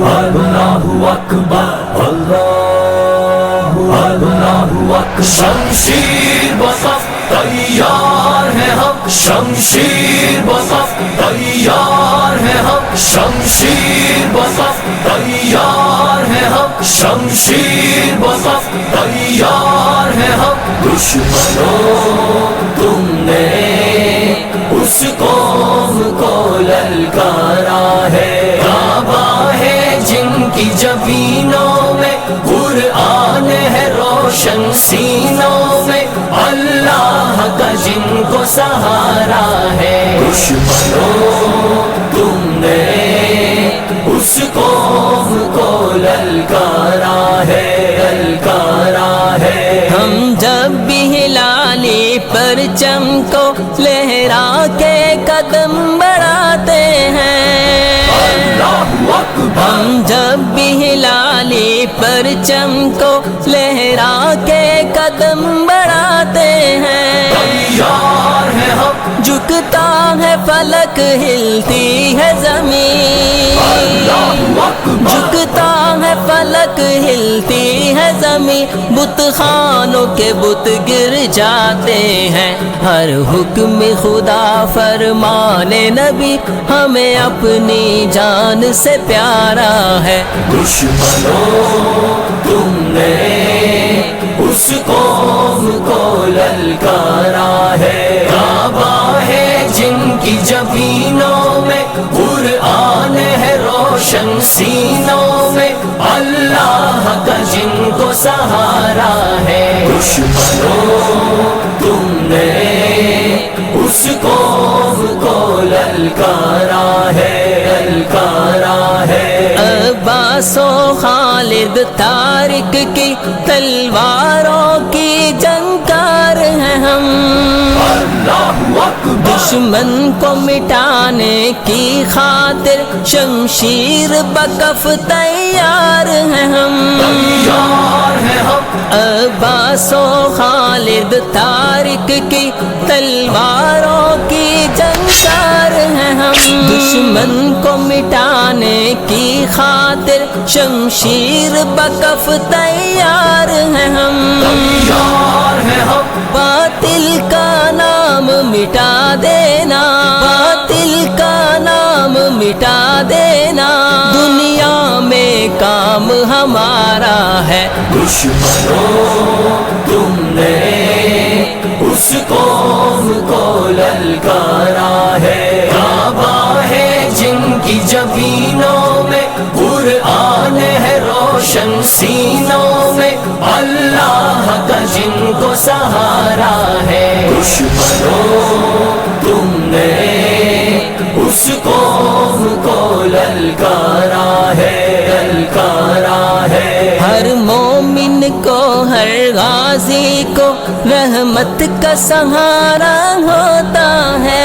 اللہ اکبر اللہ اکبر شمشیر بصف تیار ہے ہم شمشیر بصف تیار ہے ہم شمشیر بصف تیار ہے ہم شمشیر بصف تیار ہے ہم دشمنوں تم نے اس قوم کو للکارا ہے کعبہ ہے جن کی جبینوں میں قرآن ہے روشن سینوں میں اللہ کا جن کو سہارا ہے دشمنوں تم نے اس قوم کو للکارا ہے ہم جب بھی ہلالی پرچم کو لہرا کے قدم بڑھاتے ہیں اللہ اکبر ہم جب بھی ہلالی پرچم کو لہرا کے قدم بڑھاتے ہیں تیار ہے ہم جھکتا ہے فلک ہلتی ہے زمین اللہ اکبر جھکتا ہے فلک ہلتی ہے زمین بت خانوں کے بت گر جاتے ہیں ہر حکم خدا فرمان نبی ہمیں اپنی جان سے پیارا ہے دشمنوں تم نے اس قوم کو للکارا ہے کعبہ ہے جن کی جبینوں میں قرآن ہے روشن سینوں میں اللہ کا جن کو سہارا ہے دشمنوں تم نے اس قوم کو للکارا ہے عباس و خالد طارق کی تلواروں کی جنگار ہیں ہم اللہ اکبر دشمن کو مٹانے کی خاطر شمشیر بکف تیار ہیں ہم تیار ہے ہم عباس و خالد طارق کی تلواروں کی جنگار ہیں ہم دشمن کو مٹانے کی خاطر شمشیر بکف تیار ہیں ہم تیار ہے ہم باطل کا نام مٹا دینا باطل کا نام مٹا دینا دنیا میں کام ہمارا ہے دشمنوں تم نے اس قوم کو للکارا ہے کعبہ ہے جن کی جبینوں میں قرآن ہے روشن سینوں میں اللہ کا جن کو سہارا ہے دشمنوں تم نے اس قوم کو للکارا ہے ہر مومن کو ہر غازی کو رحمت کا سہارا ہوتا ہے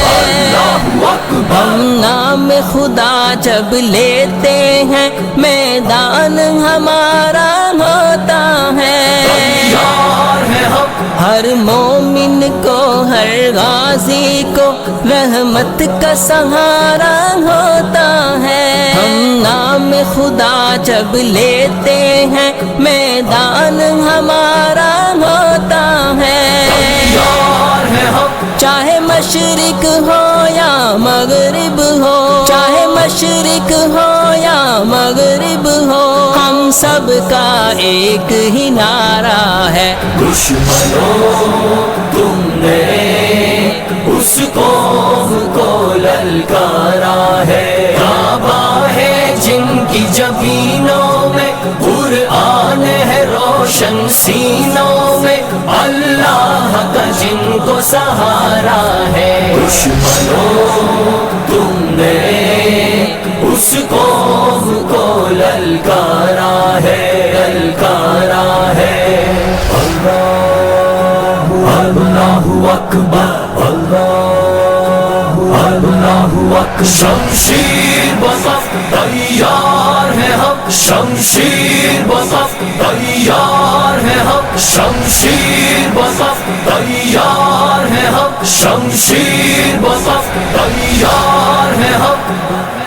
اللہ اکبر ہم نام خدا جب لیتے ہیں میدان ہمارا ہوتا ہے تیار ہے ہم ہر مومن کو ہر غازی کو رحمت کا سہارا ہوتا ہے ہم نام خدا جب لیتے ہیں میدان ہمارا ہوتا ہے تیار ہے ہم چاہے مشرق ہو یا مغرب ہو چاہے مشرق ہو یا مغرب ہو ہم سب کا ایک ہی نعرہ ہے دشمنوں تم نے اس قوم کو للکارا ہے کعبہ ہے جن کی جبینوں میں قرآن ہے روشن سینوں میں اللہ کا جن کو سہارا ہے دشمنوں تم نے اس قوم کو للکارا ہے اللہ اکبر اللہ اکبر شمشیر بصف تیار ہے ہم شمشیر بصف تیار ہے ہم شمشیر بصف تیار ہے ہم شمشیر بصف تیار ہے ہم